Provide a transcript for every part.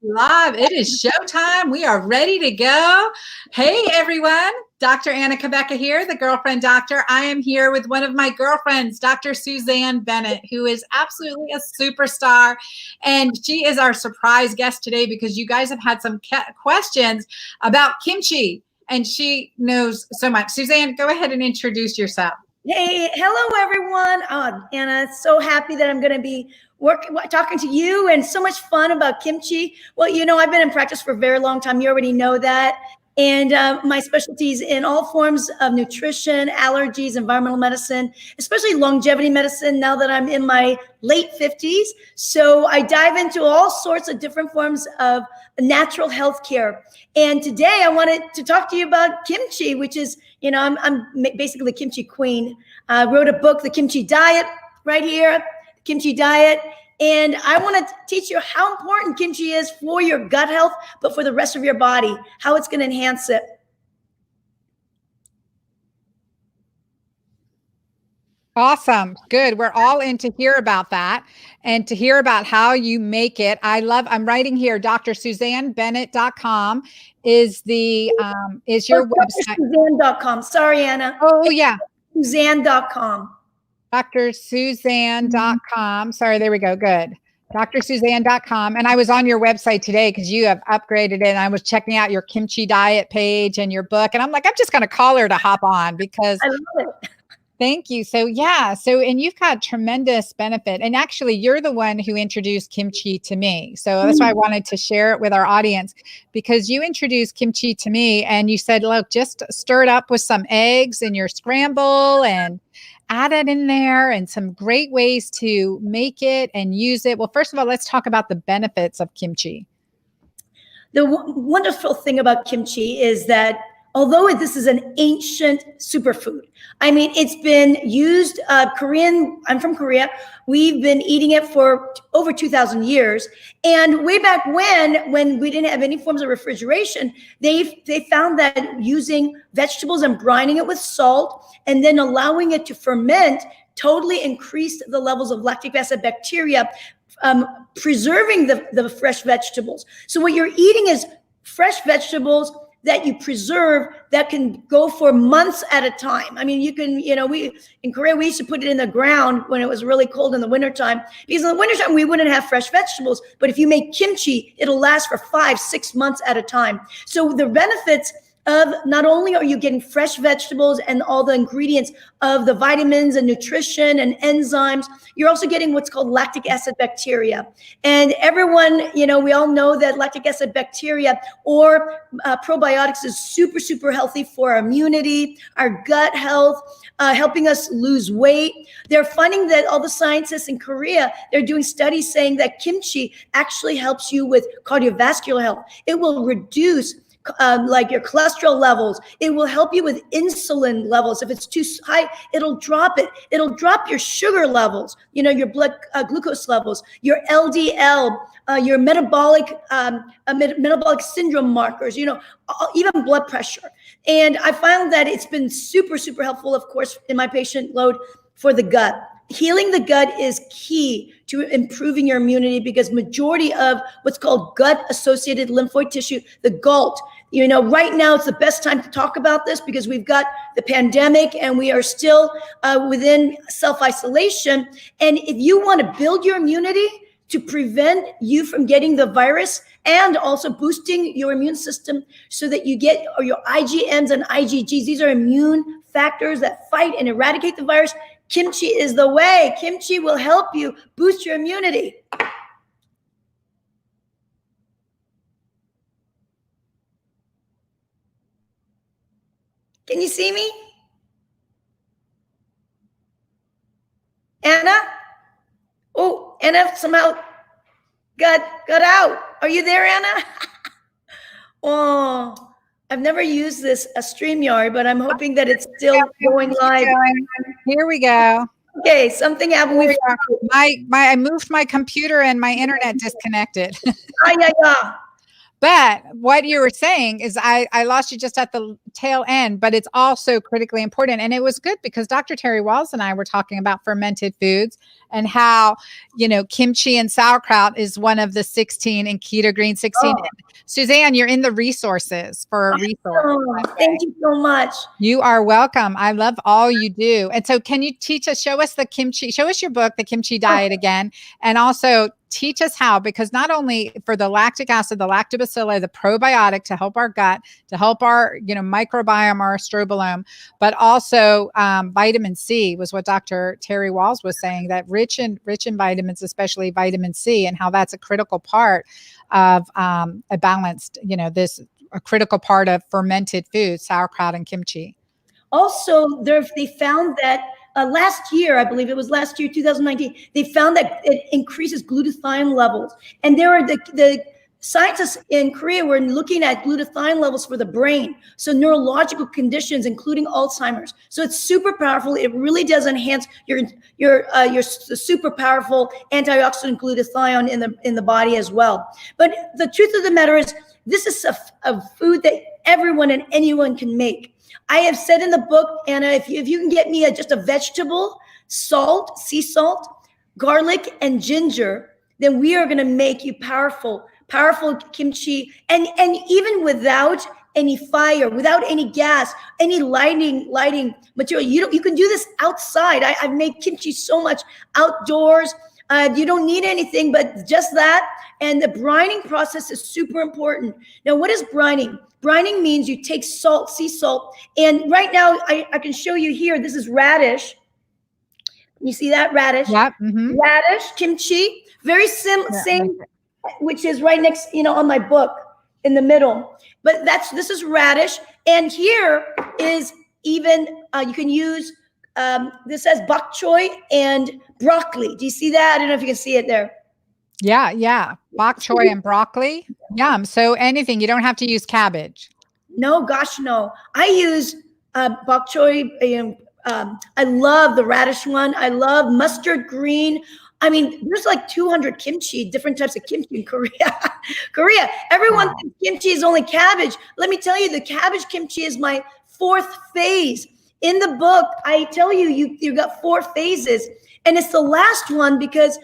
Live. It is showtime. We are ready to go. Hey, everyone. Dr. Anna Kabecka here, the girlfriend doctor. I am here with one of my girlfriends, Dr. Suzanne Bennett, who is absolutely a superstar. And she is our surprise guest today because you guys have had some questions about kimchi, and she knows so much. Suzanne, go ahead and introduce yourself. Hey, hello, everyone. Anna, so happy that I'm going to be talking to you, and so much fun about kimchi. Well, you know, I've been in practice for a very long time. You already know that. And my specialties in all forms of nutrition, allergies, environmental medicine, especially longevity medicine now that I'm in my late 50s. So I dive into all sorts of different forms of natural health care. And today I wanted to talk to you about kimchi, which is, you know, I'm basically the kimchi queen. I wrote a book, The Kimchi Diet, right here, Kimchi Diet. And I want to teach you how important kimchi is for your gut health, but for the rest of your body, how it's going to enhance it. Awesome. Good. We're all in to hear about that and to hear about how you make it. I'm writing here, drsuzannebennett.com is your website. Suzanne.com. Sorry, Anna. Oh, yeah. Suzanne.com. drsuzanne.com. Sorry, there we go. Good. drsuzanne.com. And I was on your website today because you have upgraded it. And I was checking out your kimchi diet page and your book. And I'm like, I'm just going to call her to hop on because I love it. Thank you. So yeah, and you've got tremendous benefit. And actually you're the one who introduced kimchi to me. So that's why I wanted to share it with our audience, because you introduced kimchi to me and you said, look, just stir it up with some eggs in your scramble and add it in there, and some great ways to make it and use it. Well, first of all, let's talk about the benefits of kimchi. The wonderful thing about kimchi is that although this is an ancient superfood, I mean, it's been used, Korean, I'm from Korea. We've been eating it for over 2,000 years. And way back when we didn't have any forms of refrigeration, they found that using vegetables and brining it with salt and then allowing it to ferment totally increased the levels of lactic acid bacteria, preserving the fresh vegetables. So what you're eating is fresh vegetables that you preserve that can go for months at a time. I mean, you can, you know, in Korea, we used to put it in the ground when it was really cold in the wintertime, because in the wintertime, we wouldn't have fresh vegetables. But if you make kimchi, it'll last for 5-6 months at a time. So the benefits of not only are you getting fresh vegetables and all the ingredients of the vitamins and nutrition and enzymes, you're also getting what's called lactic acid bacteria. And everyone, you know, we all know that lactic acid bacteria or probiotics is super, super healthy for our immunity, our gut health, helping us lose weight. They're finding that all the scientists in Korea, they're doing studies saying that kimchi actually helps you with cardiovascular health. It will reduce like your cholesterol levels. It will help you with insulin levels. If it's too high, it'll drop it. It'll drop your sugar levels, you know, your blood glucose levels, your LDL, your metabolic syndrome markers, you know, even blood pressure. And I found that it's been super, super helpful, of course, in my patient load for the gut. Healing the gut is key to improving your immunity, because majority of what's called gut-associated lymphoid tissue, the GALT, you know, right now it's the best time to talk about this because we've got the pandemic and we are still within self-isolation. And if you want to build your immunity to prevent you from getting the virus and also boosting your immune system so that you get your IgMs and IgGs, these are immune factors that fight and eradicate the virus, kimchi is the way. Kimchi will help you boost your immunity. Can you see me? Anna? Oh, Anna somehow got out. Are you there, Anna? Oh, I've never used this StreamYard, but I'm hoping that it's still going live. Here we go. Okay, something happened. I moved my computer and my internet disconnected. Yeah. But what you were saying is I lost you just at the tail end, but it's also critically important. And it was good because Dr. Terry Walls and I were talking about fermented foods and how, kimchi and sauerkraut is one of the 16 and Keto-Green 16. Oh, Suzanne, you're in the resources for a resource. thank you so much. You are welcome. I love all you do. And so can you show us your book, The Kimchi Diet again, and also teach us how, because not only for the lactic acid, the lactobacilli, the probiotic to help our gut, to help our, microbiome, our strobilome, but also vitamin C was what Dr. Terry Walls was saying, that rich in vitamins, especially vitamin C, and how that's a critical part of a balanced, a critical part of fermented foods, sauerkraut and kimchi. Also, they found that last year, I believe it was last year, 2019, they found that it increases glutathione levels. And there are the scientists in Korea were looking at glutathione levels for the brain. So neurological conditions, including Alzheimer's. So it's super powerful. It really does enhance your super powerful antioxidant glutathione in the body as well. But the truth of the matter is, this is a food that everyone and anyone can make. I have said in the book, Anna, if you can get me just a vegetable, salt, sea salt, garlic, and ginger, then we are going to make you powerful kimchi. And even without any fire, without any gas, any lighting material, you can do this outside. I've made kimchi so much outdoors. You don't need anything but just that. And the brining process is super important. Now, what is brining? Brining means you take salt, sea salt, and right now I can show you here. This is radish. You see that radish? Yep. Mm-hmm. Radish, kimchi, very same, which is right next, on my book in the middle. But this is radish, and here is even you can use. This says bok choy and broccoli. Do you see that? I don't know if you can see it there. Yeah. Bok choy and broccoli. Yum. So anything, you don't have to use cabbage. No, gosh, no. I use bok choy. I love the radish one. I love mustard green. I mean, there's like 200 different types of kimchi in Korea. Everyone thinks kimchi is only cabbage. Let me tell you, the cabbage kimchi is my 4th phase. In the book, I tell you got 4 phases, and it's the last one because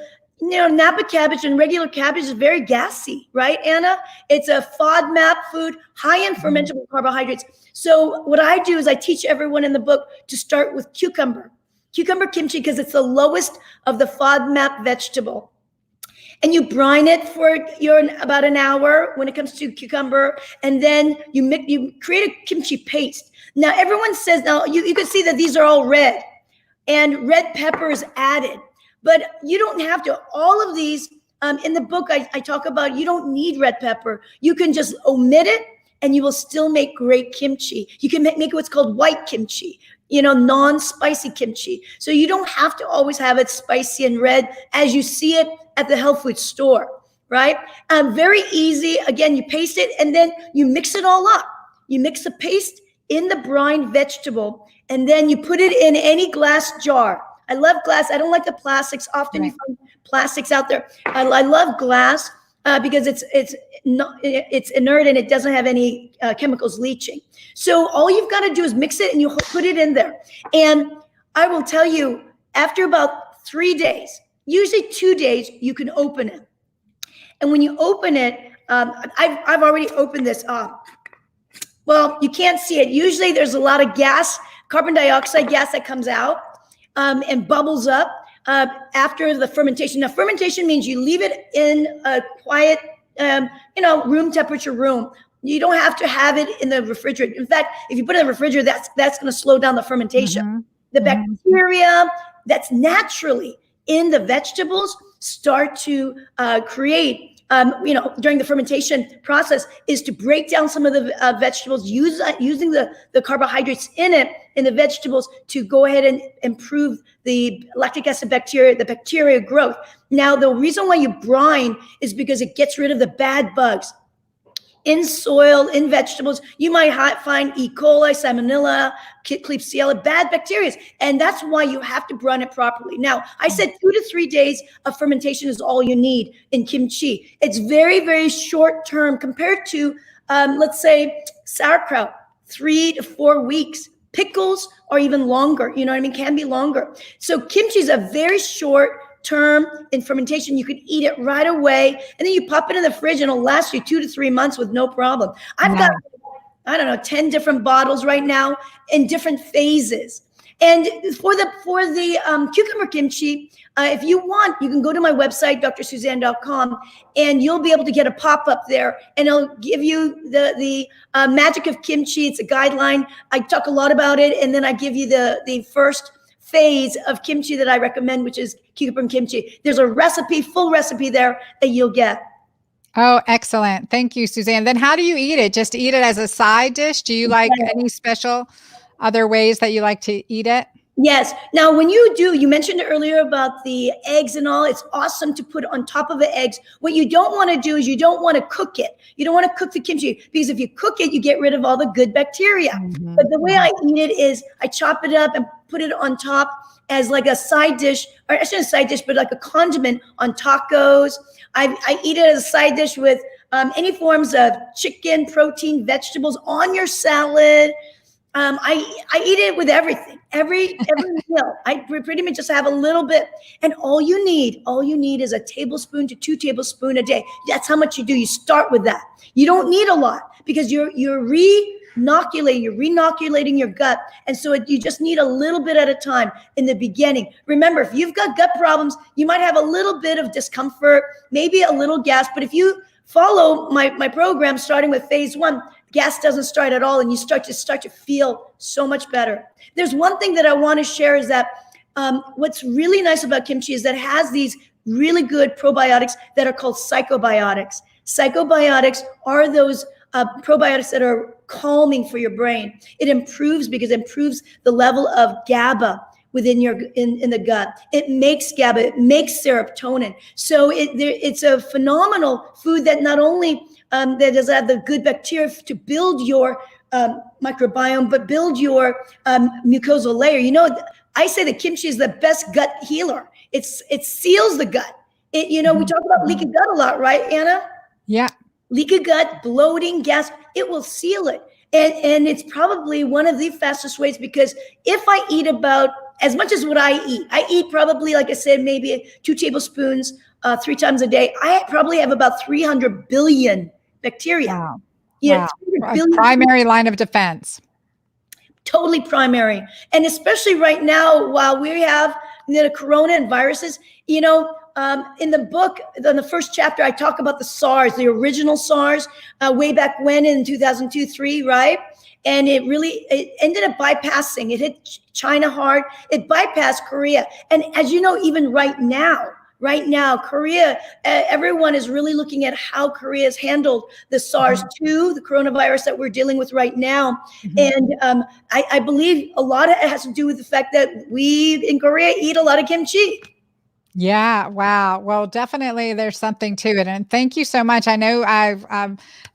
Napa cabbage and regular cabbage is very gassy, right, Anna? It's a FODMAP food, high in fermentable carbohydrates. So what I do is I teach everyone in the book to start with cucumber kimchi, because it's the lowest of the FODMAP vegetable. And you brine it for about an hour when it comes to cucumber, and then you create a kimchi paste. Now everyone says, now you can see that these are all red, and red pepper is added. But you don't have to. All of these, in the book, I talk about you don't need red pepper. You can just omit it, and you will still make great kimchi. You can make what's called white kimchi, non-spicy kimchi. So you don't have to always have it spicy and red as you see it at the health food store, right? Very easy. Again, you paste it, and then you mix it all up. You mix the paste in the brined vegetable, and then you put it in any glass jar. I love glass. I don't like the plastics. Often you find plastics out there. I love glass because it's inert and it doesn't have any chemicals leaching. So all you've got to do is mix it and you put it in there. And I will tell you, after about 3 days, usually 2 days, you can open it. And when you open it, I've already opened this up. Well, you can't see it. Usually there's a lot of gas, carbon dioxide gas that comes out. And bubbles up after the fermentation. Now, fermentation means you leave it in a quiet, room temperature room. You don't have to have it in the refrigerator. In fact, if you put it in the refrigerator, that's going to slow down the fermentation. Mm-hmm. The bacteria that's naturally in the vegetables start to create. During the fermentation process is to break down some of the vegetables, using the carbohydrates in the vegetables to go ahead and improve the lactic acid bacteria, the bacteria growth. Now, the reason why you brine is because it gets rid of the bad bugs. in soil, in vegetables, you might find E. coli, salmonella, Klebsiella, bad bacteria. And that's why you have to brine it properly. Now, I said 2 to 3 days of fermentation is all you need in kimchi. It's very, very short term compared to, let's say, sauerkraut, 3 to 4 weeks. Pickles are even longer, you know what I mean? Can be longer. So kimchi is a very short term in fermentation. You could eat it right away, and then you pop it in the fridge and it'll last you 2 to 3 months with no problem. I've got, I don't know, 10 different bottles right now in different phases. And for the cucumber kimchi, if you want, you can go to my website, drsuzanne.com, and you'll be able to get a pop-up there, and it'll give you the magic of kimchi. It's a guideline. I talk a lot about it, and then I give you the first phase of kimchi that I recommend, which is cucumber kimchi. There's a recipe, full recipe there that you'll get. Oh, excellent. Thank you, Suzanne. Then how do you eat it? Just eat it as a side dish? Do you like any special other ways that you like to eat it? Yes. Now, when you mentioned earlier about the eggs and all, it's awesome to put on top of the eggs. What you don't want to do is you don't want to cook it. You don't want to cook the kimchi, because if you cook it, you get rid of all the good bacteria. Mm-hmm. But the way I eat it is I chop it up and put it on top as like a side dish, or I shouldn't side dish, but like a condiment on tacos. I eat it as a side dish with any forms of chicken, protein, vegetables on your salad. I eat it with everything, every meal. I pretty much just have a little bit, and all you need is a tablespoon to 2 tablespoons a day. That's how much you do. You start with that. You don't need a lot, because you're re-inoculating your gut, and so you just need a little bit at a time in the beginning. Remember, if you've got gut problems, you might have a little bit of discomfort, maybe a little gas, but if you follow my program, starting with phase 1, gas doesn't start at all, and you start to feel so much better. There's one thing that I want to share is that what's really nice about kimchi is that it has these really good probiotics that are called psychobiotics. Psychobiotics are those probiotics that are calming for your brain. It improves the level of GABA within in the gut. It makes GABA, it makes serotonin. So it's a phenomenal food that not only that does have the good bacteria to build your microbiome, but build your mucosal layer. You know, I say that kimchi is the best gut healer. It seals the gut. We talk about leaky gut a lot, right, Anna? Yeah. Leaky gut, bloating, gas, it will seal it. And it's probably one of the fastest ways, because if I eat about as much as what I eat probably, like I said, maybe 2 tablespoons 3 times a day. I probably have about 300 billion bacteria. Wow. Yeah, wow. Primary line of defense. Totally primary. And especially right now, while we have the corona and viruses, in the book, in the first chapter, I talk about the SARS, the original SARS, way back when in 2002-3, right? And it ended up bypassing. It hit China hard. It bypassed Korea. And as you know, even right now, Korea, everyone is really looking at how Korea has handled the SARS-2, the coronavirus that we're dealing with right now. Mm-hmm. And I believe a lot of it has to do with the fact that we in Korea eat a lot of kimchi. Yeah. Wow. Well, definitely there's something to it. And thank you so much. I know I've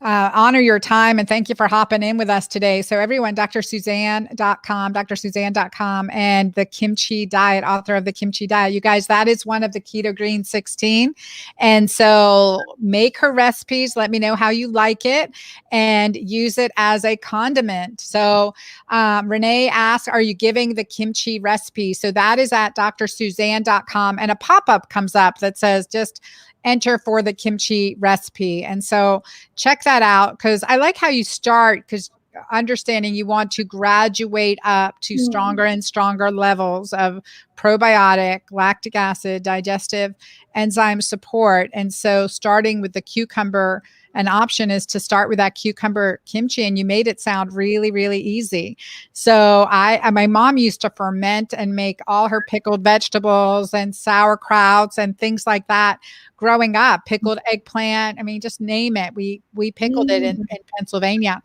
honor your time, and thank you for hopping in with us today. So everyone, drsuzanne.com, and the Kimchi Diet, author of the Kimchi Diet. You guys, that is one of the Keto-Green 16. And so make her recipes. Let me know how you like it, and use it as a condiment. So Renee asked, are you giving the kimchi recipe? So that is at drsuzanne.com, and a pop-up comes up that says just enter for the kimchi recipe. And so check that out, because I like how you start, because understanding you want to graduate up to stronger and stronger levels of probiotic, lactic acid, digestive enzyme support. And so starting with the cucumber, an option is to start with that cucumber kimchi, and you made it sound really, really easy. So my mom used to ferment and make all her pickled vegetables and sauerkrauts and things like that growing up, pickled eggplant. I mean, just name it. We pickled it in Pennsylvania.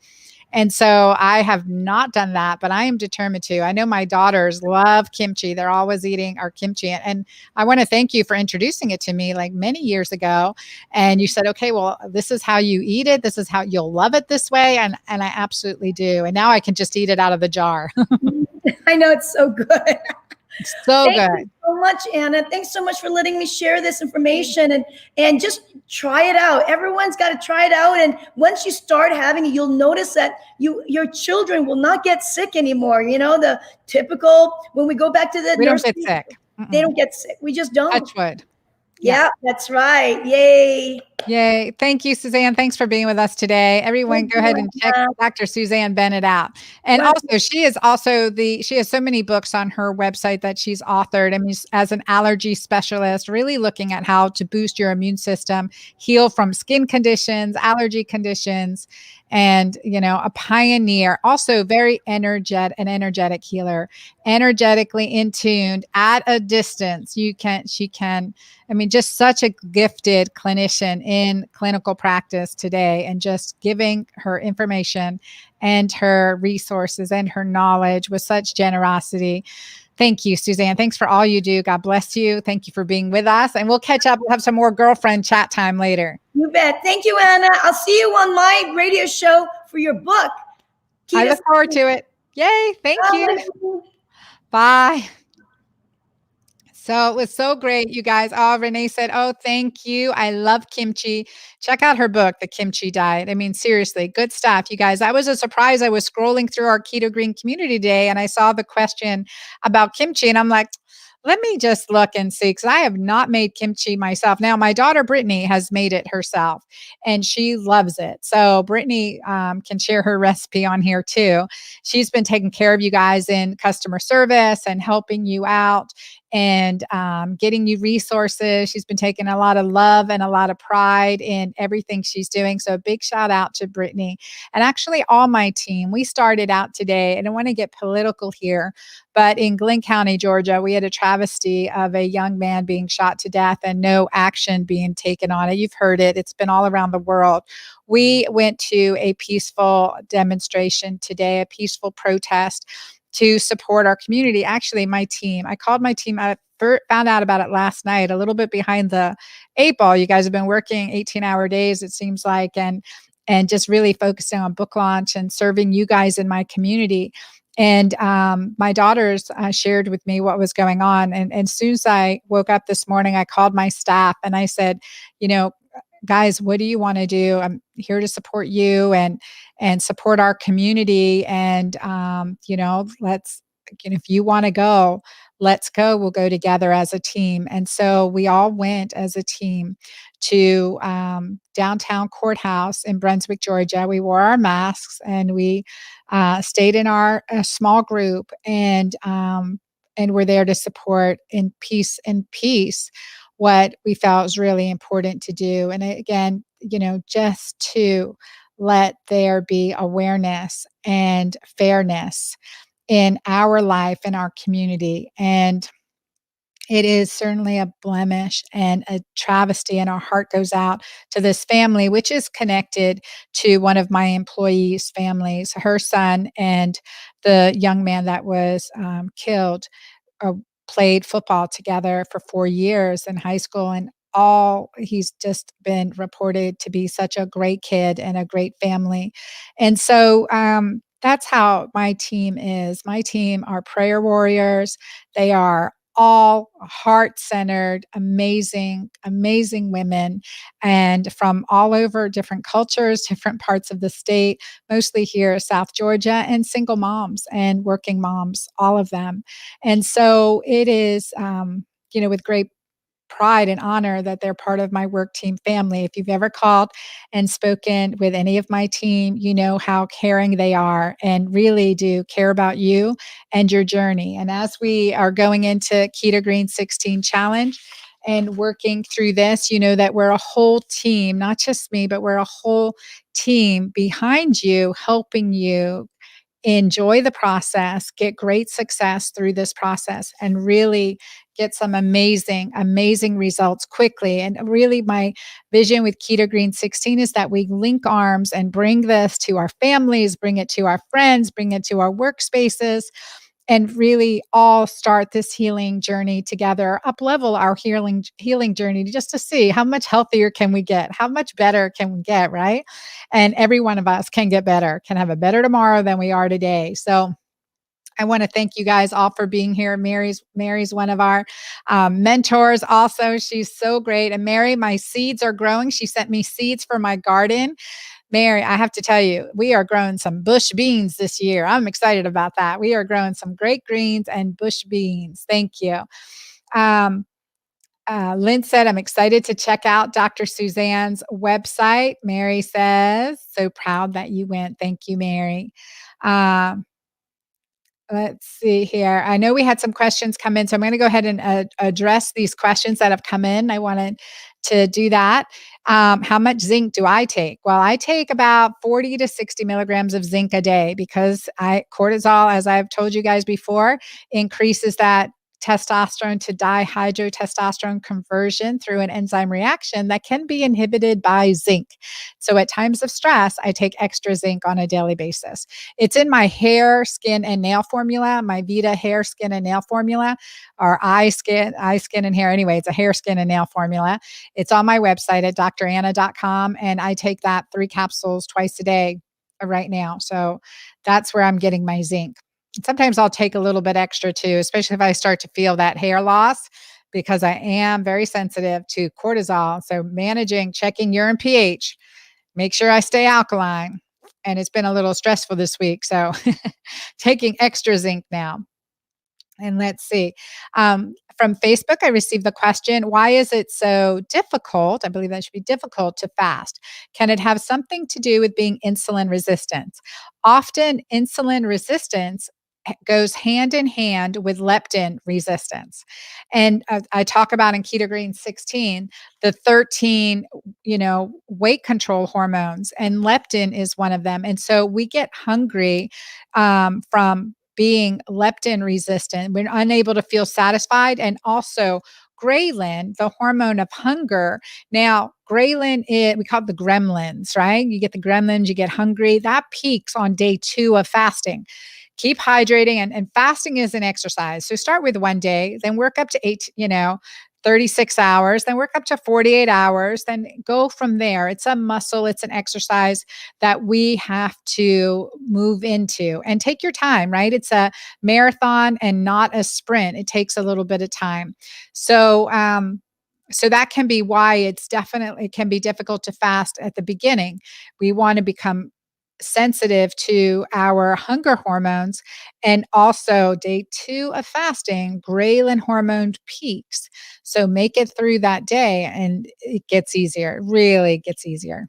And so I have not done that, but I am determined to. I know my daughters love kimchi. They're always eating our kimchi. And I want to thank you for introducing it to me like many years ago. And you said, okay, well, this is how you eat it. This is how you'll love it this way. And I absolutely do. And now I can just eat it out of the jar. I know, it's so good. So Thank you good. so much, Anna. Thanks so much for letting me share this information, and just try it out. Everyone's got to try it out. And once you start having it, you'll notice that your children will not get sick anymore. You know, the typical, when we go back to the We don't nursery, get sick. they don't get sick. We just don't. Touch wood. Yeah, that's right. Yay. Yay. Thank you, Suzanne. Thanks for being with us today. Everyone, Thank go you, ahead and check Anna. Dr. Suzanne Bennett out. And Well, also, she has so many books on her website that she's authored. I mean, as an allergy specialist, really looking at how to boost your immune system, heal from skin conditions, allergy conditions, and, a pioneer, also very an energetic healer, energetically in tuned at a distance. She can I mean, just such a gifted clinician in clinical practice today, and just giving her information and her resources and her knowledge with such generosity. Thank you, Suzanne. Thanks for all you do. God bless you. Thank you for being with us. And we'll catch up. We'll have some more girlfriend chat time later. you bet. Thank you, Anna. I'll see you on my radio show for your book. I look forward to it. Yay. Thank you. Bye. So it was so great, you guys. Oh, Renee said, oh, thank you. I love kimchi. Check out her book, The Kimchi Diet. I mean, seriously, good stuff, you guys. That was a surprise. I was scrolling through our Keto-Green community day and I saw the question about kimchi. And I'm like, let me just look and see, because I have not made kimchi myself. Now, my daughter Brittany has made it herself and she loves it. So Brittany can share her recipe on here too. She's been taking care of you guys in customer service and helping you out and getting you resources. She's been taking a lot of love and a lot of pride in everything she's doing. So a big shout out to Brittany and actually all my team. We started out today, I don't want to get political here, but in Glenn County, Georgia, we had a travesty of a young man being shot to death and no action being taken on it. You've heard it. It's been all around the world. We went to a peaceful demonstration today, a peaceful protest to support our community. Actually, my team, I called my team. I found out about it last night, a little bit behind the 8 ball. You guys have been working 18-hour days, it seems like, and just really focusing on book launch and serving you guys in my community. And my daughters shared with me what was going on. And as soon as I woke up this morning, I called my staff and I said, guys, what do you want to do? I'm here to support you and support our community. And let's, if you want to go, let's go. We'll go together as a team. And so we all went as a team to downtown courthouse in Brunswick, Georgia. We wore our masks and we stayed in our small group and we're there to support in peace what we felt was really important to do. And again, just to let there be awareness and fairness in our life, in our community. And it is certainly a blemish and a travesty, and our heart goes out to this family, which is connected to one of my employees' families. Her son and the young man that was killed uh, played football together for 4 years in high school, and he's just been reported to be such a great kid and a great family. And so that's how my team is. My team are prayer warriors. They are all heart-centered, amazing women, and from all over, different cultures, different parts of the state, mostly here South Georgia, and single moms and working moms, all of them. And so it is, with great pride and honor that they're part of my work team family. If you've ever called and spoken with any of my team, you know how caring they are and really do care about you and your journey. And as we are going into Keto-Green 16 Challenge and working through this, you know that we're a whole team, not just me, but we're a whole team behind you, helping you enjoy the process, get great success through this process, and really get some amazing, amazing results quickly. And really, my vision with Keto-Green 16 is that we link arms and bring this to our families, bring it to our friends, bring it to our workspaces, and really all start this healing journey together, up level our healing journey just to see how much healthier can we get, how much better can we get, right? And every one of us can get better, can have a better tomorrow than we are today. So I want to thank you guys all for being here. Mary's one of our mentors. Also, she's so great. And Mary, my seeds are growing. She sent me seeds for my garden. Mary, I have to tell you, we are growing some bush beans this year. I'm excited about that. We are growing some great greens and bush beans. Thank you. Um, Lynn said, I'm excited to check out Dr. Suzanne's website. Mary says, so proud that you went. Thank you, Mary. Um, Let's see here. I know we had some questions come in, so I'm going to go ahead and address these questions that have come in. I wanted to do that. How much zinc do I take? Well, I take about 40 to 60 milligrams of zinc a day because cortisol, as I've told you guys before, increases that testosterone to dihydrotestosterone conversion through an enzyme reaction that can be inhibited by zinc. So at times of stress, I take extra zinc on a daily basis. It's in my hair, skin, and nail formula, my Vita hair, skin, and nail formula, or eye, skin, and hair. Anyway, it's a hair, skin, and nail formula. It's on my website at dranna.com, and I take that 3 capsules twice a day right now. So that's where I'm getting my zinc. Sometimes I'll take a little bit extra too, especially if I start to feel that hair loss, because I am very sensitive to cortisol. So checking urine pH, make sure I stay alkaline. And it's been a little stressful this week. So taking extra zinc now. And let's see. From Facebook, I received the question, why is it so difficult? I believe that should be difficult to fast. Can it have something to do with being insulin resistant? Often, insulin resistance goes hand in hand with leptin resistance. And I talk about in Keto-Green 16, the 13, weight control hormones, and leptin is one of them. And so we get hungry from being leptin resistant. We're unable to feel satisfied. And also, ghrelin, the hormone of hunger. Now, ghrelin, we call it the gremlins, right? You get the gremlins, you get hungry. That peaks on day 2 of fasting. Keep hydrating, and fasting is an exercise. So start with 1 day, then work up to 36 hours, then work up to 48 hours, then go from there. It's a muscle, it's an exercise that we have to move into, and take your time, right? It's a marathon and not a sprint. It takes a little bit of time. So, so that can be why it can be difficult to fast at the beginning. We want to become sensitive to our hunger hormones. And also, day 2 of fasting, ghrelin hormone peaks. So make it through that day and it gets easier. It really gets easier.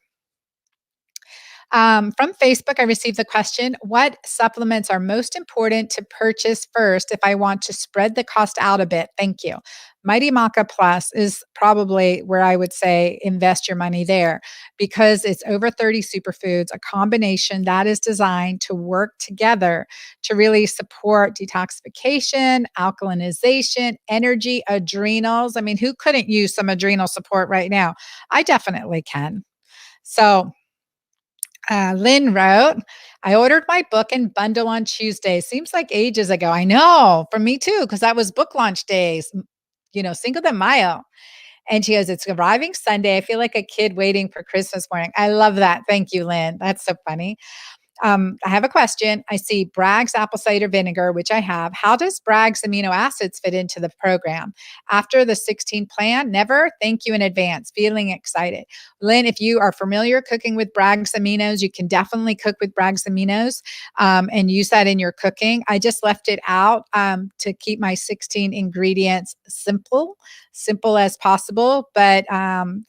From Facebook, I received the question, what supplements are most important to purchase first if I want to spread the cost out a bit? Thank you. Mighty Maca Plus is probably where I would say invest your money there, because it's over 30 superfoods, a combination that is designed to work together to really support detoxification, alkalinization, energy, adrenals. I mean, who couldn't use some adrenal support right now? I definitely can. So, Lynn wrote, I ordered my book and bundle on Tuesday. Seems like ages ago. I know, for me too, because that was book launch days, Cinco de Mayo. And she goes, it's arriving Sunday. I feel like a kid waiting for Christmas morning. I love that. Thank you, Lynn. That's so funny. I have a question. I see Bragg's apple cider vinegar, which I have. How does Bragg's amino acids fit into the program? After the 16 plan, never. Thank you in advance. Feeling excited. Lynn, if you are familiar cooking with Bragg's aminos, you can definitely cook with Bragg's aminos and use that in your cooking. I just left it out to keep my 16 ingredients simple as possible, but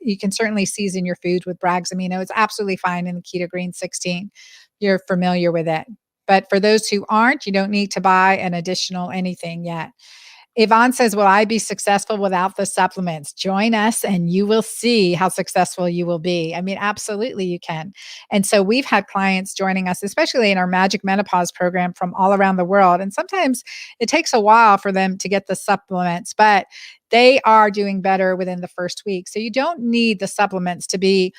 you can certainly season your food with Bragg's amino. It's absolutely fine in the Keto-Green 16. You're familiar with it. But for those who aren't, you don't need to buy an additional anything yet. Yvonne says, will I be successful without the supplements? Join us and you will see how successful you will be. I mean, absolutely you can. And so we've had clients joining us, especially in our Magic Menopause program from all around the world. And sometimes it takes a while for them to get the supplements, but they are doing better within the first week. So you don't need the supplements to be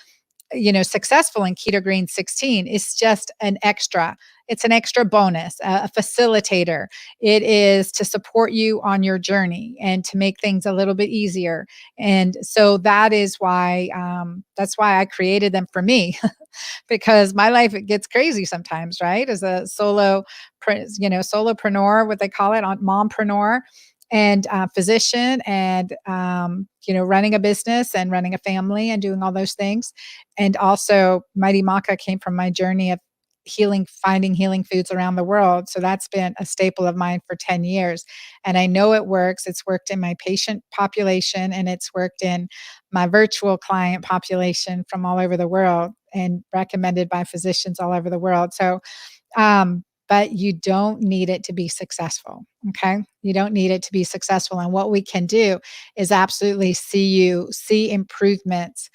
successful in Keto-Green 16. Is just an extra. It's an extra bonus, a facilitator. It is to support you on your journey and to make things a little bit easier. And so that's why I created them for me, because my life, it gets crazy sometimes, right? As a solopreneur, what they call it, on mompreneur, and physician, and running a business and running a family and doing all those things. And also Mighty Maca came from my journey of finding healing foods around the world. So that's been a staple of mine for 10 years. And I know it works. It's worked in my patient population and it's worked in my virtual client population from all over the world and recommended by physicians all over the world. So, but you don't need it to be successful. Okay. You don't need it to be successful. And what we can do is absolutely see improvements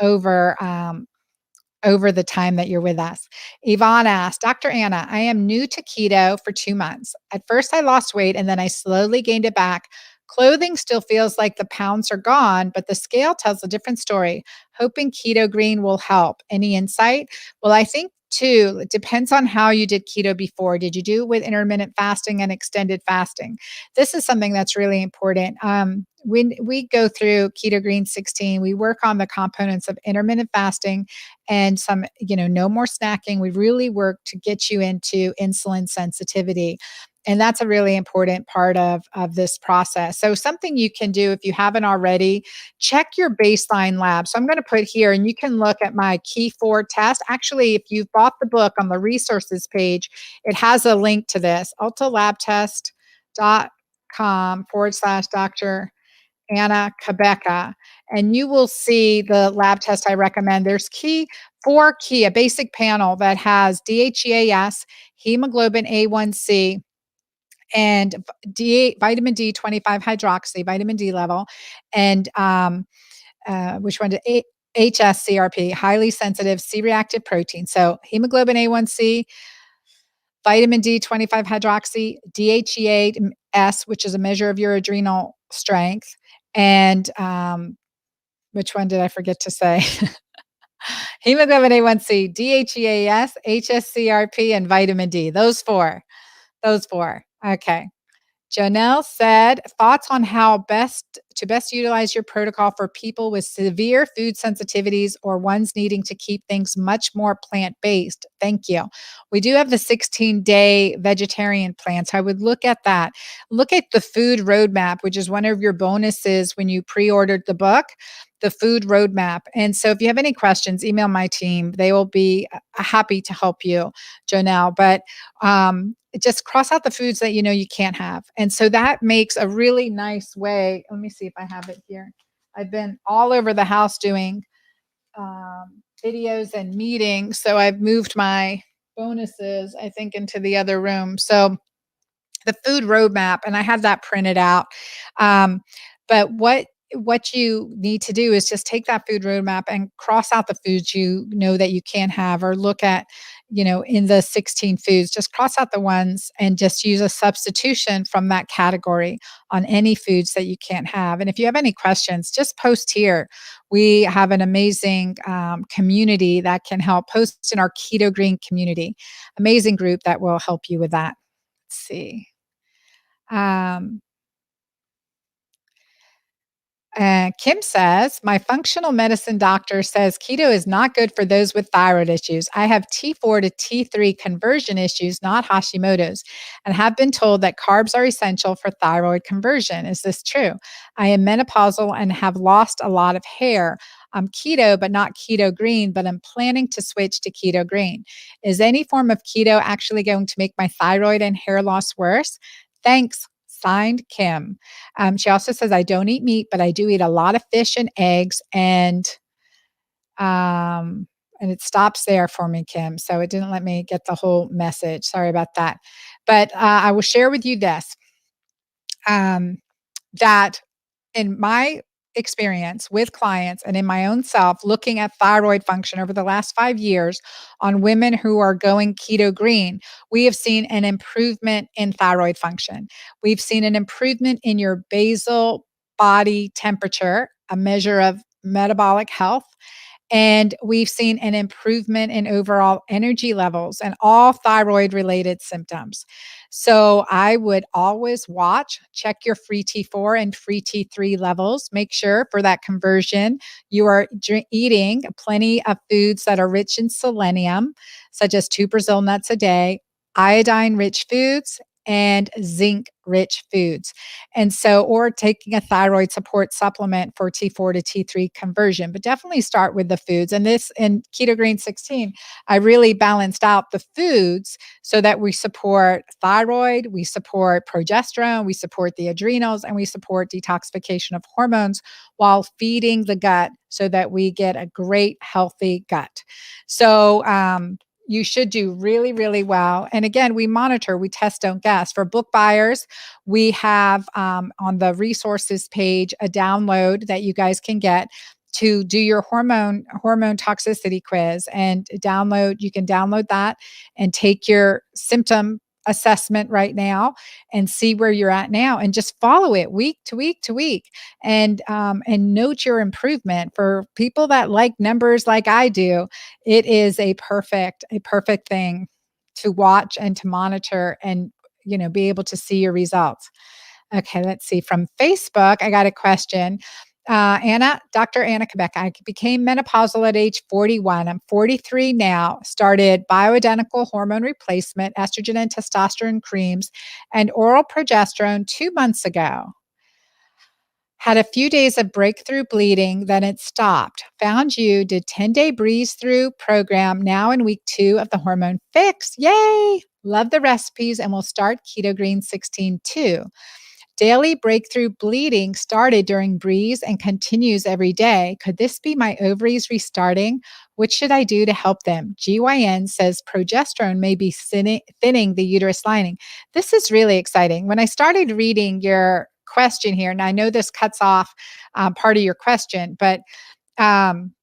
over over the time that you're with us. Yvonne asked, Dr. Anna, I am new to keto for 2 months. At first, I lost weight and then I slowly gained it back. Clothing still feels like the pounds are gone, but the scale tells a different story. Hoping Keto-Green will help. Any insight? Well, I think too, it depends on how you did keto before. Did you do it with intermittent fasting and extended fasting? This is something that's really important. When we go through Keto-Green 16, we work on the components of intermittent fasting and some, no more snacking. We really work to get you into insulin sensitivity. And that's a really important part of this process. So something you can do if you haven't already, check your baseline lab. So I'm going to put here, and you can look at my Key4 test. Actually, if you've bought the book, on the resources page, it has a link to this, ultalabtest.com/Dr. Anna Kabeka, and you will see the lab test I recommend. There's a basic panel that has DHEAS, hemoglobin A1C, and vitamin D 25 hydroxy, vitamin D level, and which one? HSCRP, highly sensitive C-reactive protein. So hemoglobin A1C, vitamin D 25 hydroxy, DHEAS, which is a measure of your adrenal strength, and which one did I forget to say? Hemoglobin A1C, DHEAS, HSCRP, and vitamin D. Those four. Those four. Okay. Janelle said, thoughts on how best utilize your protocol for people with severe food sensitivities or ones needing to keep things much more plant-based. Thank you. We do have the 16-day vegetarian plan. So I would look at that. Look at the food roadmap, which is one of your bonuses when you pre-ordered the book, the food roadmap. And so if you have any questions, email my team. They will be happy to help you, Janelle. But just cross out the foods that you can't have. And so that makes a really nice way. Let me see if I have it here. I've been all over the house doing videos and meetings. So I've moved my bonuses, I think, into the other room. So the food roadmap, and I have that printed out. But what you need to do is just take that food roadmap and cross out the foods you know that you can have, or look at, in the 16 foods, just cross out the ones and just use a substitution from that category on any foods that you can't have. And if you have any questions, just post here. We have an amazing community that can help. Post in our Keto-Green community, amazing group that will help you with that. Let's see. Kim says, my functional medicine doctor says keto is not good for those with thyroid issues. I have T4 to T3 conversion issues, not Hashimoto's, and have been told that carbs are essential for thyroid conversion. Is this true? I am menopausal and have lost a lot of hair. I'm keto, but not Keto-Green, but I'm planning to switch to Keto-Green. Is any form of keto actually going to make my thyroid and hair loss worse? Thanks. Signed, Kim. She also says, I don't eat meat, but I do eat a lot of fish and eggs. And it stops there for me, Kim. So it didn't let me get the whole message. Sorry about that. But I will share with you this. that in my experience with clients and in my own self, looking at thyroid function over the last 5 years on women who are going keto green, we have seen an improvement in thyroid function. We've seen an improvement in your basal body temperature, a measure of metabolic health. And we've seen an improvement in overall energy levels and all thyroid related symptoms. So I would always check your free T4 and free T3 levels. Make sure for that conversion, you are eating plenty of foods that are rich in selenium, such as 2 Brazil nuts a day, iodine rich foods, and zinc rich foods. And so, or taking a thyroid support supplement for T4 to T3 conversion, but definitely start with the foods. And this in Keto-Green 16, I really balanced out the foods so that we support thyroid, we support progesterone, we support the adrenals, and we support detoxification of hormones while feeding the gut so that we get a great, healthy gut. So, you should do really, really well. And again, we monitor, we test, don't guess. For book buyers, we have on the resources page a download that you guys can get to do your hormone toxicity quiz and download. You can download that and take your symptom assessment right now and see where you're at now and just follow it week to week to week and note your improvement. For people that like numbers like I do, it is a perfect thing to watch and to monitor and be able to see your results. Okay, let's see. From Facebook, I got a question. Dr. Anna Quebec, I became menopausal at age 41. I'm 43 now, started bioidentical hormone replacement, estrogen and testosterone creams, and oral progesterone 2 months ago. Had a few days of breakthrough bleeding, then it stopped. Found you, did 10-day breeze through program, now in week 2 of the hormone fix. Yay! Love the recipes and will start Keto-Green 16 too. Daily breakthrough bleeding started during breeze and continues every day. Could this be my ovaries restarting? What should I do to help them? GYN says progesterone may be thinning the uterus lining. This is really exciting. When I started reading your question here, and I know this cuts off part of your question, but um,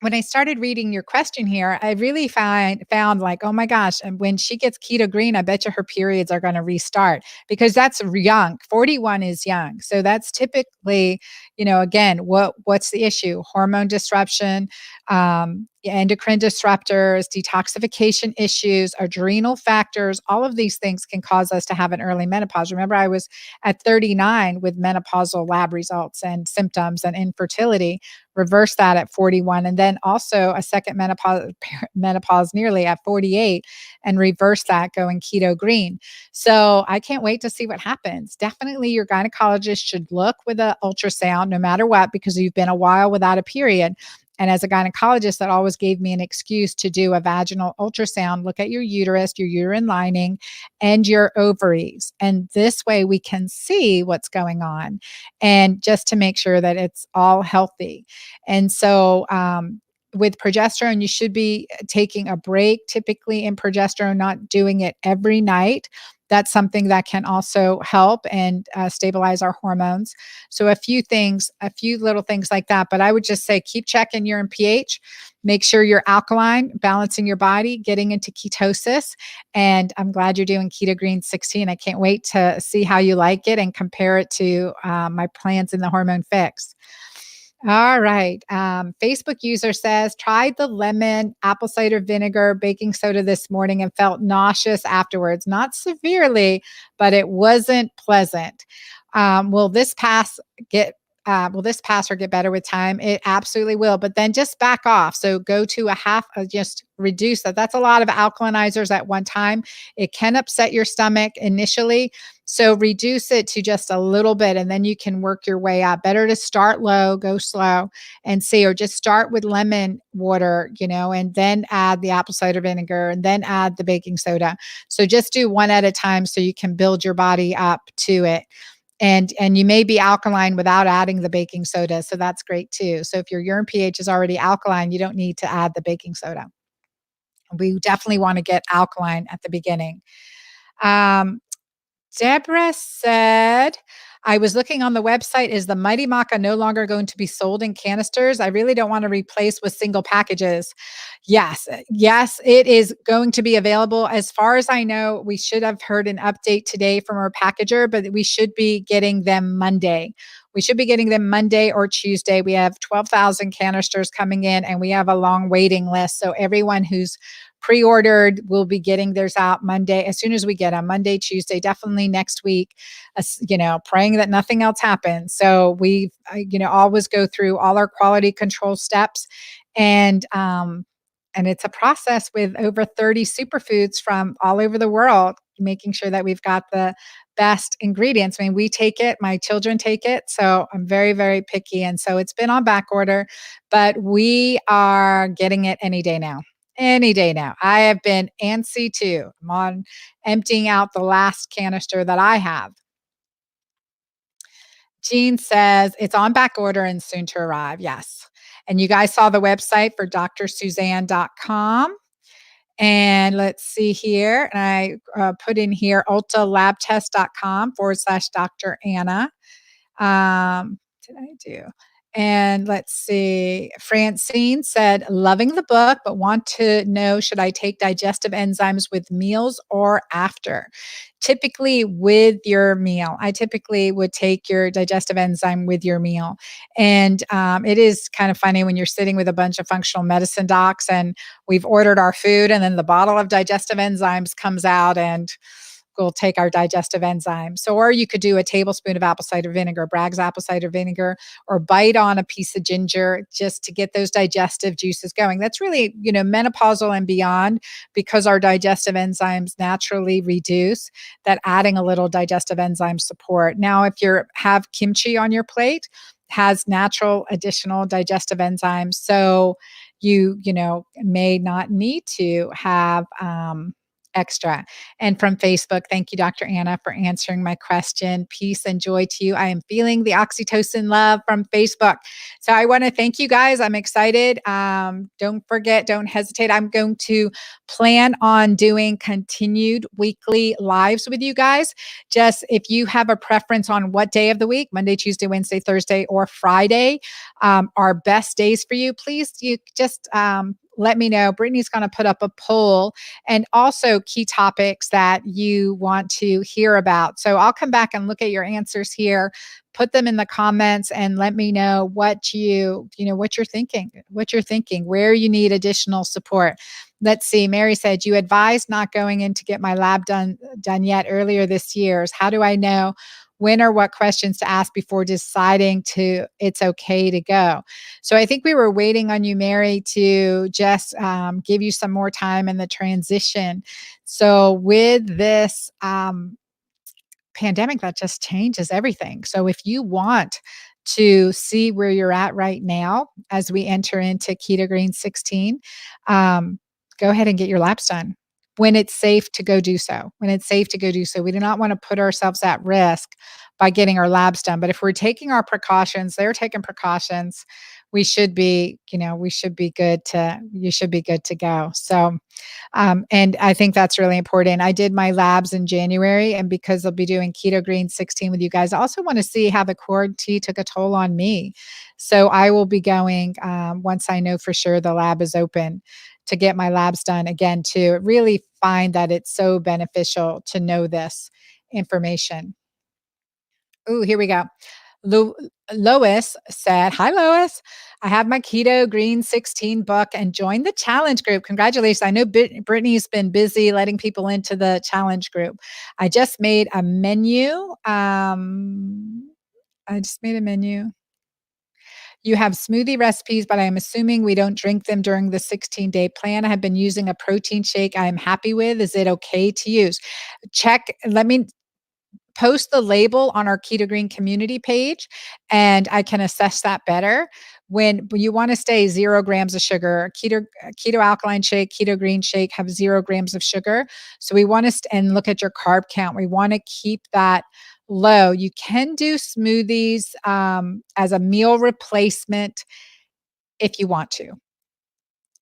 when I started reading your question here, I really found like, oh my gosh, and when she gets keto green, I bet you her periods are going to restart because that's young. 41 is young. So that's typically, again, what's the issue? Hormone disruption, endocrine disruptors, detoxification issues, adrenal factors, all of these things can cause us to have an early menopause. Remember, I was at 39 with menopausal lab results and symptoms and infertility, reverse that at 41, and then also a second menopause nearly at 48 and reverse that going keto green. So I can't wait to see what happens. Definitely your gynecologist should look with an ultrasound no matter what, because you've been a while without a period. And as a gynecologist, that always gave me an excuse to do a vaginal ultrasound, look at your uterus, your uterine lining, and your ovaries. And this way we can see what's going on and just to make sure that it's all healthy. And so, with progesterone, you should be taking a break, typically in progesterone, not doing it every night. That's something that can also help and stabilize our hormones. So, a few little things like that. But I would just say keep checking urine pH, make sure you're alkaline, balancing your body, getting into ketosis. And I'm glad you're doing Keto Green 16. I can't wait to see how you like it and compare it to my plans in the hormone fix. All right. Facebook user says, tried the lemon, apple cider vinegar, baking soda this morning and felt nauseous afterwards. Not severely, but it wasn't pleasant. Will this pass get will this pass or get better with time? It absolutely will, but then just back off. So go to a half, just reduce that. That's a lot of alkalinizers at one time. It can upset your stomach initially. So reduce it to just a little bit and then you can work your way up. Better to start low, go slow and see, or just start with lemon water, and then add the apple cider vinegar and then add the baking soda. So just do one at a time so you can build your body up to it. And you may be alkaline without adding the baking soda. So that's great too. So if your urine pH is already alkaline, you don't need to add the baking soda. We definitely want to get alkaline at the beginning. Um, Deborah said, I was looking on the website. Is the Mighty Maca no longer going to be sold in canisters? I really don't want to replace with single packages. Yes, yes, it is going to be available. As far as I know, we should have heard an update today from our packager, but we should be getting them Monday. We should be getting them Monday or Tuesday. We have 12,000 canisters coming in, and we have a long waiting list. So everyone who's pre-ordered will be getting theirs out Monday as soon as we get them, Monday, Tuesday, definitely next week. Praying that nothing else happens. So we always go through all our quality control steps, and it's a process with over 30 superfoods from all over the world, making sure that we've got the best ingredients. I mean, we take it, my children take it. So I'm very, very picky. And so it's been on back order, but we are getting it any day now. Any day now. I have been antsy too. I'm on emptying out the last canister that I have. Jean says it's on back order and soon to arrive. Yes. And you guys saw the website for drsuzanne.com. And let's see here. And I put in here ultalabtest.com/Dr. Anna. Did I do? And let's see. Francine said, loving the book, but want to know, should I take digestive enzymes with meals or after? Typically with your meal. I typically would take your digestive enzyme with your meal. And it is kind of funny when you're sitting with a bunch of functional medicine docs and we've ordered our food and then the bottle of digestive enzymes comes out and we'll take our digestive enzymes. So, or you could do a tablespoon of apple cider vinegar, Bragg's apple cider vinegar, or bite on a piece of ginger just to get those digestive juices going. That's really, menopausal and beyond, because our digestive enzymes naturally reduce, that adding a little digestive enzyme support. Now, if you have kimchi on your plate, has natural additional digestive enzymes. So you may not need to have extra. And from Facebook, thank you, Dr. Anna, for answering my question. Peace and joy to you. I am feeling the oxytocin love from Facebook. So I want to thank you guys. I'm excited. Don't forget, don't hesitate. I'm going to plan on doing continued weekly lives with you guys. Just if you have a preference on what day of the week, Monday, Tuesday, Wednesday, Thursday, or Friday, are best days for you, please, you just let me know. Brittany's going to put up a poll, and also key topics that you want to hear about. So I'll come back and look at your answers here, put them in the comments, and let me know what what you're thinking, where you need additional support. Let's see. Mary said, you advised not going in to get my lab done yet earlier this year. How do I know when or what questions to ask before deciding it's okay to go? So I think we were waiting on you, Mary, to just give you some more time in the transition. So with this pandemic, that just changes everything. So if you want to see where you're at right now as we enter into Keto-Green 16, go ahead and get your labs done when it's safe to go do so. When it's safe to go do so. We do not want to put ourselves at risk by getting our labs done. But if we're taking our precautions, they're taking precautions, we should be, you should be good to go. So, and I think that's really important. I did my labs in January, and because I'll be doing Keto-Green 16 with you guys, I also want to see how the quarantine took a toll on me. So I will be going once I know for sure the lab is open, to get my labs done again, to really find that it's so beneficial to know this information. Ooh, here we go. Lois said, hi, Lois. I have my Keto-Green 16 book and joined the challenge group. Congratulations. I know Brittany's been busy letting people into the challenge group. I just made a menu. You have smoothie recipes, but I'm assuming we don't drink them during the 16-day plan. I have been using a protein shake I am happy with. Is it okay to use? Let me post the label on our Keto-Green community page, and I can assess that better. When you want to stay 0 grams of sugar, keto alkaline shake, Keto-Green shake have 0 grams of sugar. So we want to and look at your carb count. We want to keep that low. You can do smoothies as a meal replacement if you want to.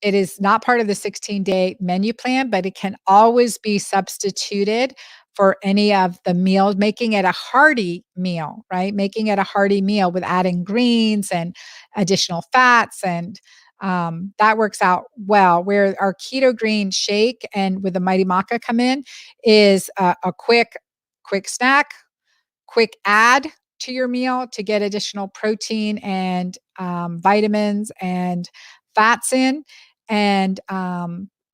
It is not part of the 16-day menu plan, but it can always be substituted for any of the meals, making it a hearty meal, right? Making it a hearty meal with adding greens and additional fats, and that works out well. Where our Keto-Green shake and with the Mighty Maca come in is a quick snack, quick add to your meal to get additional protein and vitamins and fats in, and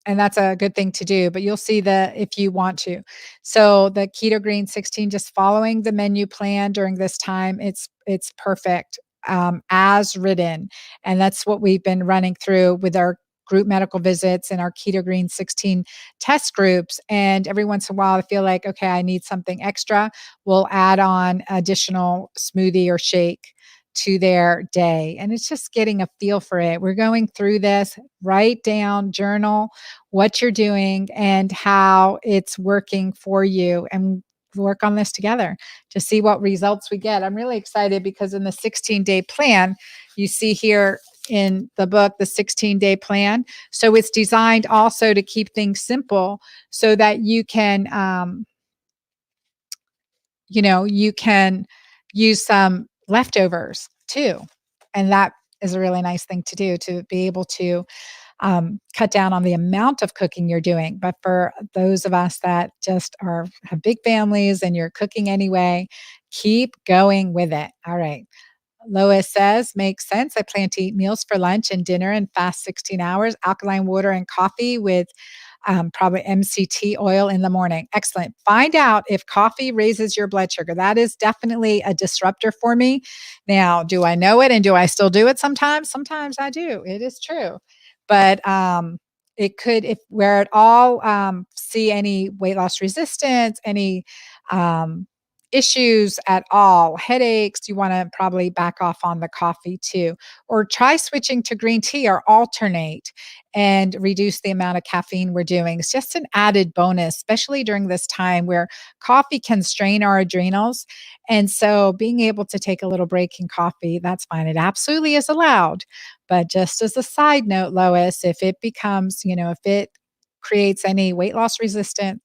and that's a good thing to do. But you'll see the if you want to. So the Keto-Green 16, just following the menu plan during this time, it's perfect as written, and that's what we've been running through with our group medical visits and our Keto-Green 16 test groups. And every once in a while, I feel like, okay, I need something extra, we'll add on additional smoothie or shake to their day. And it's just getting a feel for it. We're going through this, write down, journal what you're doing and how it's working for you, and work on this together to see what results we get. I'm really excited because in the 16-day plan, you see here in the book, the 16-day plan. So it's designed also to keep things simple so that you can, you can use some leftovers too. And that is a really nice thing to do, to be able to cut down on the amount of cooking you're doing. But for those of us that just have big families and you're cooking anyway, keep going with it. All right. Lois says, makes sense. I plan to eat meals for lunch and dinner and fast 16 hours, alkaline water and coffee with probably MCT oil in the morning. Excellent. Find out if coffee raises your blood sugar. That is definitely a disruptor for me. Now, do I know it and do I still do it sometimes? Sometimes I do. It is true. But it could, if we're at all see any weight loss resistance, any issues at all, headaches, you want to probably back off on the coffee too, or try switching to green tea or alternate and reduce the amount of caffeine we're doing. It's just an added bonus, especially during this time where coffee can strain our adrenals. And so being able to take a little break in coffee, that's fine. It absolutely is allowed. But just as a side note, Lois, if it becomes, if it creates any weight loss resistance,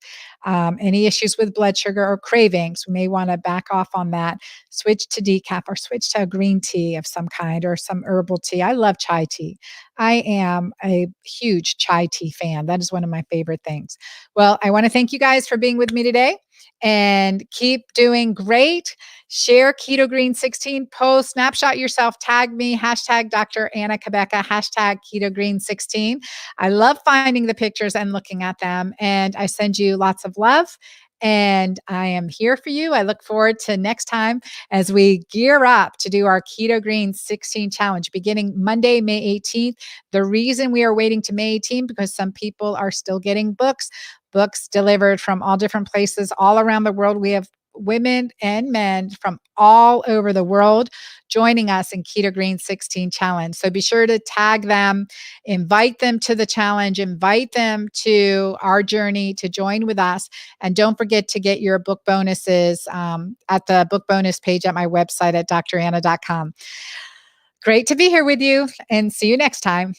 any issues with blood sugar or cravings, we may want to back off on that, switch to decaf or switch to a green tea of some kind or some herbal tea. I love chai tea. I am a huge chai tea fan. That is one of my favorite things. Well, I want to thank you guys for being with me today and keep doing great. Share Keto-Green 16, post, snapshot yourself, tag me, hashtag Dr. Anna Cabeca, hashtag Keto-Green 16. I love finding the pictures and looking at them, and I send you lots of love. And I am here for you. I look forward to next time as we gear up to do our Keto-Green 16 challenge beginning Monday, May 18th. The reason we are waiting to May 18th because some people are still getting books delivered from all different places all around the world. We have women and men from all over the world joining us in Keto-Green 16 challenge. So be sure to tag them, invite them to the challenge, invite them to our journey to join with us. And don't forget to get your book bonuses at the book bonus page at my website at dranna.com. Great to be here with you, and see you next time.